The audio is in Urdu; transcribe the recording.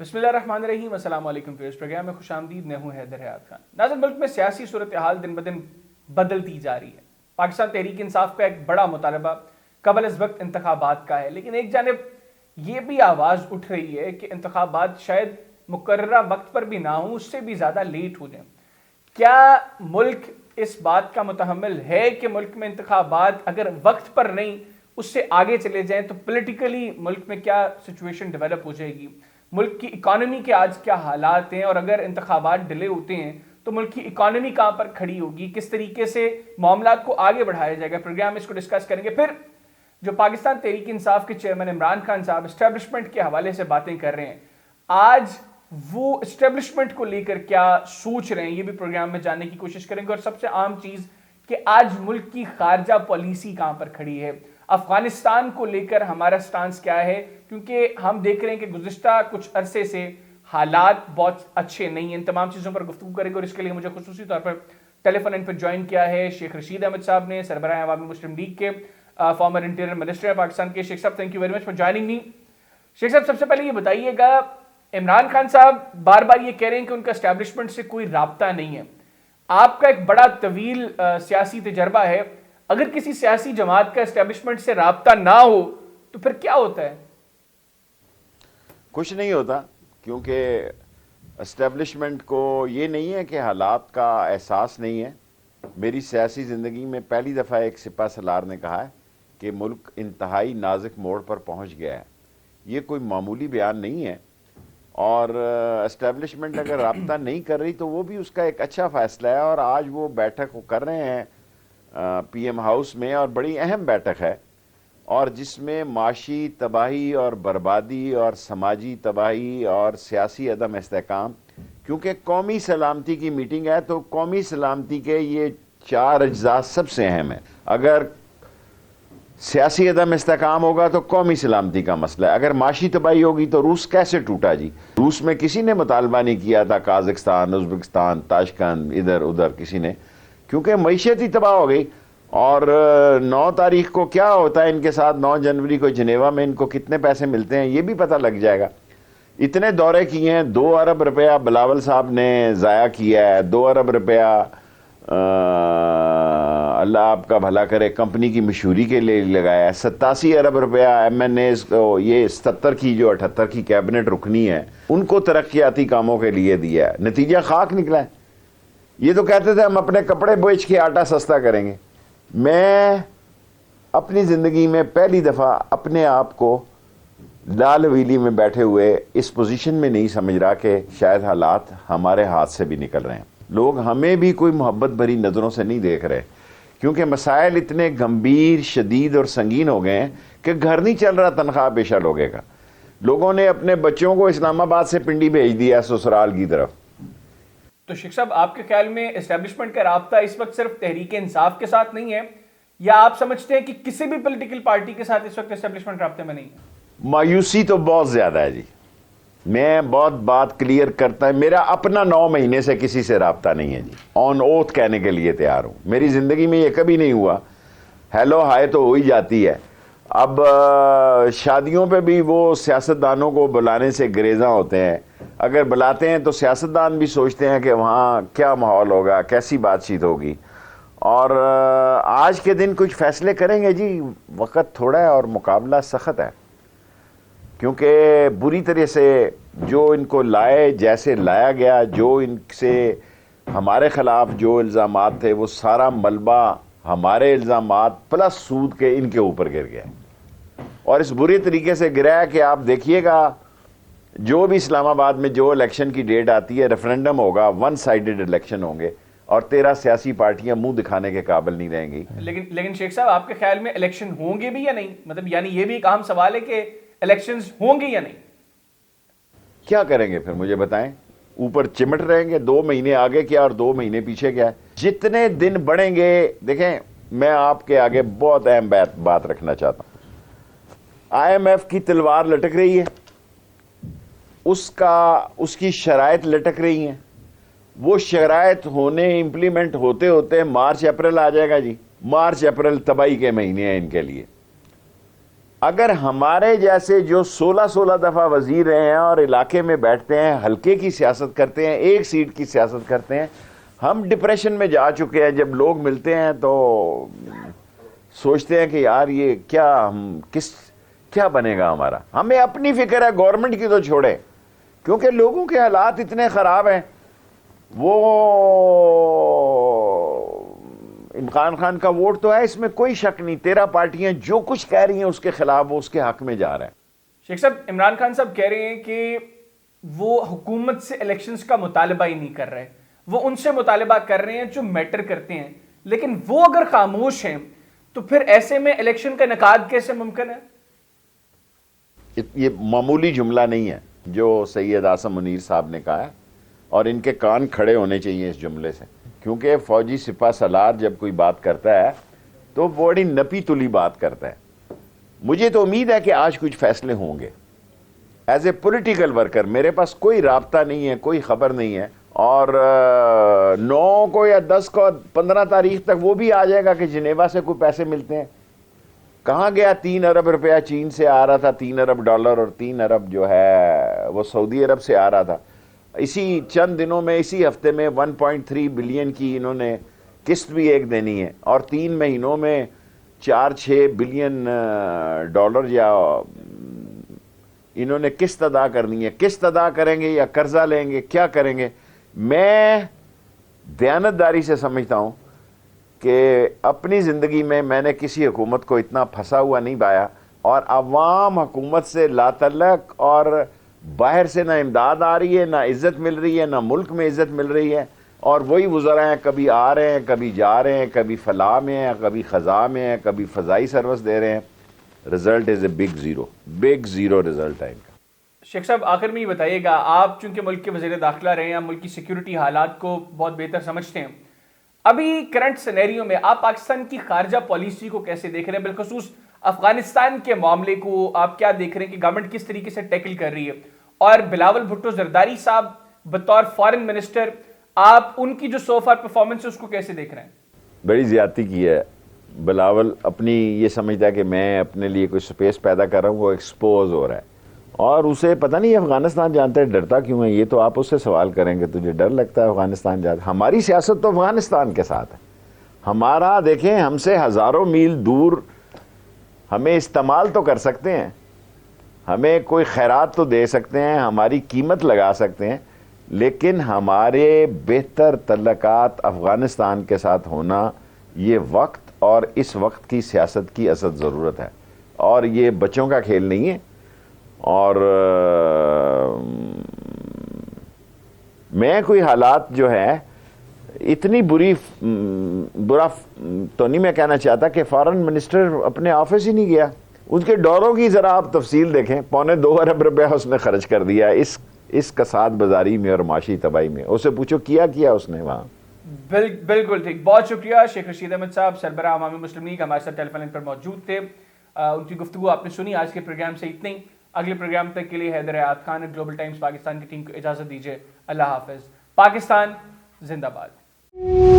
بسم اللہ الرحمن الرحیم، السلام علیکم۔ اس پروگرام میں خوش آمدید، میں ہوں حیدر حیات خان۔ ناظرین، ملک میں سیاسی صورتحال دن بدن بدلتی جا رہی ہے۔ پاکستان تحریک انصاف کا ایک بڑا مطالبہ قبل از وقت انتخابات کا ہے، لیکن ایک جانب یہ بھی آواز اٹھ رہی ہے کہ انتخابات شاید مقررہ وقت پر بھی نہ ہوں، اس سے بھی زیادہ لیٹ ہو جائیں۔ کیا ملک اس بات کا متحمل ہے کہ ملک میں انتخابات اگر وقت پر نہیں اس سے آگے چلے جائیں تو پولیٹیکلی ملک میں کیا سچویشن ڈیولپ ہو جائے گی؟ ملک کی اکانومی کے آج کیا حالات ہیں، اور اگر انتخابات ڈیلے ہوتے ہیں تو ملک کی اکانومی کہاں پر کھڑی ہوگی، کس طریقے سے معاملات کو آگے بڑھایا جائے گا؟ پروگرام اس کو ڈسکس کریں گے۔ پھر جو پاکستان تحریک انصاف کے چیئرمین عمران خان صاحب اسٹیبلشمنٹ کے حوالے سے باتیں کر رہے ہیں، آج وہ اسٹیبلشمنٹ کو لے کر کیا سوچ رہے ہیں، یہ بھی پروگرام میں جاننے کی کوشش کریں گے۔ اور سب سے عام چیز کہ آج ملک کی خارجہ پالیسی کہاں پر کھڑی ہے، افغانستان کو لے کر ہمارا سٹانس کیا ہے، کیونکہ ہم دیکھ رہے ہیں کہ گزشتہ کچھ عرصے سے حالات بہت اچھے نہیں ہیں۔ ان تمام چیزوں پر گفتگو کریں گے، اور اس کے لیے مجھے خصوصی طور پر ٹیلی فون ان پر جوائن کیا ہے شیخ رشید احمد صاحب نے، سربراہ عوامی مسلم لیگ کے، former interior minister of Pakistan کے۔ شیخ صاحب thank you very much for joining me. Sheikh صاحب، سب سے پہلے یہ بتائیے گا، عمران خان صاحب بار بار یہ کہہ رہے ہیں کہ ان کا اسٹیبلشمنٹ سے کوئی رابطہ نہیں ہے۔ آپ کا ایک بڑا طویل سیاسی تجربہ ہے، اگر کسی سیاسی جماعت کا اسٹیبلشمنٹ سے رابطہ نہ ہو تو پھر کیا ہوتا ہے؟ کچھ نہیں ہوتا، کیونکہ اسٹیبلشمنٹ کو یہ نہیں ہے کہ حالات کا احساس نہیں ہے۔ میری سیاسی زندگی میں پہلی دفعہ ایک سپہ سالار نے کہا ہے کہ ملک انتہائی نازک موڑ پر پہنچ گیا ہے۔ یہ کوئی معمولی بیان نہیں ہے، اور اسٹیبلشمنٹ اگر رابطہ نہیں کر رہی تو وہ بھی اس کا ایک اچھا فیصلہ ہے، اور آج وہ بیٹھک وہ کر رہے ہیں پی ایم ہاؤس میں، اور بڑی اہم بیٹھک ہے، اور جس میں معاشی تباہی اور بربادی اور سماجی تباہی اور سیاسی عدم استحکام، کیونکہ قومی سلامتی کی میٹنگ ہے تو قومی سلامتی کے یہ 4 اجزاء سب سے اہم ہیں۔ اگر سیاسی عدم استحکام ہوگا تو قومی سلامتی کا مسئلہ ہے، اگر معاشی تباہی ہوگی تو روس کیسے ٹوٹا جی؟ روس میں کسی نے مطالبہ نہیں کیا تھا، قازقستان، ازبکستان، تاشقند، ادھر ادھر کسی نے، کیونکہ معیشت ہی تباہ ہو گئی۔ اور 9 تاریخ کو کیا ہوتا ہے ان کے ساتھ، 9 جنوری کو جنیوا میں ان کو کتنے پیسے ملتے ہیں یہ بھی پتہ لگ جائے گا۔ اتنے دورے کیے ہیں، 2 ارب روپیہ بلاول صاحب نے ضائع کیا ہے، 2 ارب روپیہ اللہ آپ کا بھلا کرے کمپنی کی مشہوری کے لیے لگایا ہے، 87 ارب روپیہ ایم این ایز کو، یہ 77 کی جو 78 کی کیبنٹ رکنی ہے ان کو ترقیاتی کاموں کے لیے دیا ہے، نتیجہ خاک نکلا ہے۔ یہ تو کہتے تھے ہم اپنے کپڑے بیچ کے آٹا سستا کریں گے۔ میں اپنی زندگی میں پہلی دفعہ اپنے آپ کو لال حویلی میں بیٹھے ہوئے اس پوزیشن میں نہیں سمجھ رہا کہ شاید حالات ہمارے ہاتھ سے بھی نکل رہے ہیں، لوگ ہمیں بھی کوئی محبت بھری نظروں سے نہیں دیکھ رہے، کیونکہ مسائل اتنے گمبھیر، شدید اور سنگین ہو گئے ہیں کہ گھر نہیں چل رہا تنخواہ پیشہ لوگے کا۔ لوگوں نے اپنے بچوں کو اسلام آباد سے پنڈی بھیج دیا سسرال کی طرف۔ تو شیخ صاحب، آپ کے خیال میں اسٹیبلشمنٹ کا رابطہ اس وقت صرف تحریک انصاف کے ساتھ نہیں ہے، یا آپ سمجھتے ہیں کہ کسی بھی پولیٹیکل پارٹی کے ساتھ اس وقت اسٹیبلشمنٹ رابطے میں نہیں ہے؟ مایوسی تو بہت زیادہ ہے جی، میں بہت بات کلیئر کرتا ہے، میرا اپنا 9 مہینے سے کسی سے رابطہ نہیں ہے جی، آن اوتھ کہنے کے لیے تیار ہوں۔ میری زندگی میں یہ کبھی نہیں ہوا، ہیلو ہائے تو ہو ہی جاتی ہے۔ اب شادیوں پہ بھی وہ سیاستدانوں کو بلانے سے گریزاں ہوتے ہیں، اگر بلاتے ہیں تو سیاستدان بھی سوچتے ہیں کہ وہاں کیا ماحول ہوگا، کیسی بات چیت ہوگی، اور آج کے دن کچھ فیصلے کریں گے جی، وقت تھوڑا ہے اور مقابلہ سخت ہے، کیونکہ بری طرح سے جو ان کو لائے، جیسے لایا گیا، جو ان سے ہمارے خلاف جو الزامات تھے وہ سارا ملبہ ہمارے الزامات پلس سود کے ان کے اوپر گر گیا، اور اس برے طریقے سے گرا ہے کہ آپ دیکھیے گا جو بھی اسلام آباد میں جو الیکشن کی ڈیٹ آتی ہے، ریفرنڈم ہوگا، 1 سائیڈڈ الیکشن ہوں گے، اور 13 سیاسی پارٹیاں منہ دکھانے کے قابل نہیں رہیں گی۔ لیکن شیخ صاحب، آپ کے خیال میں الیکشن ہوں گے بھی یا نہیں؟ مطلب یعنی یہ بھی ایک اہم سوال ہے کہ الیکشنز ہوں گے یا نہیں؟ کیا کریں گے پھر مجھے بتائیں؟ اوپر چمٹ رہیں گے؟ 2 مہینے آگے کیا اور 2 مہینے پیچھے کیا ہے؟ جتنے دن بڑھیں گے، دیکھیں میں آپ کے آگے بہت اہم بات رکھنا چاہتا ہوں۔ آئی ایم ایف کی تلوار لٹک رہی ہے، اس کی شرائط لٹک رہی ہیں، وہ شرائط امپلیمنٹ ہوتے ہوتے مارچ اپریل آ جائے گا جی۔ مارچ اپریل تباہی کے مہینے ہیں ان کے لیے۔ اگر ہمارے جیسے جو 16 دفعہ وزیر رہے ہیں اور علاقے میں بیٹھتے ہیں، حلقے کی سیاست کرتے ہیں، ایک سیٹ کی سیاست کرتے ہیں، ہم ڈپریشن میں جا چکے ہیں. جب لوگ ملتے ہیں تو سوچتے ہیں کہ یار یہ کیا بنے گا ہمارا. ہمیں اپنی فکر ہے، گورنمنٹ کی تو چھوڑے، کیونکہ لوگوں کے حالات اتنے خراب ہیں. وہ عمران خان کا ووٹ تو ہے، اس میں کوئی شک نہیں. 13 پارٹیاں جو کچھ کہہ رہی ہیں اس کے خلاف، وہ اس کے حق میں جا رہے ہیں. شیخ صاحب، عمران خان صاحب کہہ رہے ہیں کہ وہ حکومت سے الیکشنز کا مطالبہ ہی نہیں کر رہے، وہ ان سے مطالبہ کر رہے ہیں جو میٹر کرتے ہیں. لیکن وہ اگر خاموش ہیں تو پھر ایسے میں الیکشن کا انعقاد کیسے ممکن ہے؟ یہ معمولی جملہ نہیں ہے جو سید اعظم منیر صاحب نے کہا ہے، اور ان کے کان کھڑے ہونے چاہیے اس جملے سے. کیونکہ فوجی سپہ سالار جب کوئی بات کرتا ہے تو بڑی نپی تلی بات کرتا ہے. مجھے تو امید ہے کہ آج کچھ فیصلے ہوں گے. ایز اے پولیٹیکل ورکر میرے پاس کوئی رابطہ نہیں ہے، کوئی خبر نہیں ہے، اور 9 کو یا 10 کو 15 تاریخ تک وہ بھی آ جائے گا کہ جنیوا سے کوئی پیسے ملتے ہیں. کہاں گیا 3 ارب روپیہ چین سے آ رہا تھا، 3 ارب ڈالر، اور 3 ارب جو ہے وہ سعودی عرب سے آ رہا تھا. اسی چند دنوں میں، اسی ہفتے میں 1.3 بلین کی انہوں نے قسط بھی ایک دینی ہے، اور 3 مہینوں میں 4-6 بلین ڈالر یا انہوں نے قسط ادا کرنی ہے. قسط ادا کریں گے یا قرضہ لیں گے، کیا کریں گے؟ میں دیانتداری سے سمجھتا ہوں کہ اپنی زندگی میں نے کسی حکومت کو اتنا پھنسا ہوا نہیں پایا، اور عوام حکومت سے لا تعلق، اور باہر سے نہ امداد آ رہی ہے، نہ عزت مل رہی ہے، نہ ملک میں عزت مل رہی ہے. اور وہی وزراء ہیں، کبھی آ رہے ہیں، کبھی جا رہے ہیں، کبھی فلاح میں ہیں، کبھی خزاں میں ہیں، کبھی فضائی سروس دے رہے ہیں. Result is a big zero result ہے ان کا. شیخ صاحب، آخر میں یہ بتائیے گا، آپ چونکہ ملک کے وزیر داخلہ رہے ہیں، ملک کی سیکیورٹی حالات کو بہت بہتر سمجھتے ہیں، ابھی کرنٹ سینیریو میں آپ پاکستان کی خارجہ پالیسی کو کیسے دیکھ رہے ہیں؟ بالخصوص افغانستان کے معاملے کو آپ کیا دیکھ رہے ہیں کہ گورنمنٹ کس طریقے سے ٹیکل کر رہی ہے؟ اور بلاول بھٹو زرداری صاحب بطور فارن منسٹر، آپ ان کی جو سو فار پرفارمنس ہے اس کو کیسے دیکھ رہے ہیں؟ بڑی زیادتی کی ہے بلاول. اپنی یہ سمجھتا ہے کہ میں اپنے لیے کوئی سپیس پیدا کر رہا ہوں، وہ ایکسپوز ہو رہا ہے. اور اسے پتہ نہیں افغانستان جانتا ہے ڈرتا کیوں ہے. یہ تو آپ اس سے سوال کریں گے، تجھے ڈر لگتا ہے افغانستان جاتا؟ ہماری سیاست تو افغانستان کے ساتھ ہے. ہمارا دیکھیں، ہم سے ہزاروں میل دور ہمیں استعمال تو کر سکتے ہیں، ہمیں کوئی خیرات تو دے سکتے ہیں، ہماری قیمت لگا سکتے ہیں، لیکن ہمارے بہتر تعلقات افغانستان کے ساتھ ہونا یہ وقت اور اس وقت کی سیاست کی اصل ضرورت ہے، اور یہ بچوں کا کھیل نہیں ہے. اور میں کوئی حالات جو ہے اتنی برا تو نہیں میں کہنا چاہتا کہ فارن منسٹر اپنے آفس ہی نہیں گیا. ان کے دوروں کی ذرا آپ تفصیل دیکھیں، 2.25 ارب روپیہ اس نے خرچ کر دیا اس کساد بازاری میں اور معاشی تباہی میں. اسے پوچھو کیا اس نے وہاں. بالکل ٹھیک. بہت شکریہ شیخ رشید احمد صاحب، سربراہ عوامی مسلم لیگ، ہمارے ساتھ ٹیلی فون لائن پر موجود تھے. ان کی گفتگو آپ نے سنی. آج کے پروگرام سے اتنے ہی. اگلے پروگرام تک کے لیے حیدر حیات خان، گلوبل ٹائمز پاکستان کی ٹیم کو اجازت دیجیے. اللہ حافظ. پاکستان زندہ باد.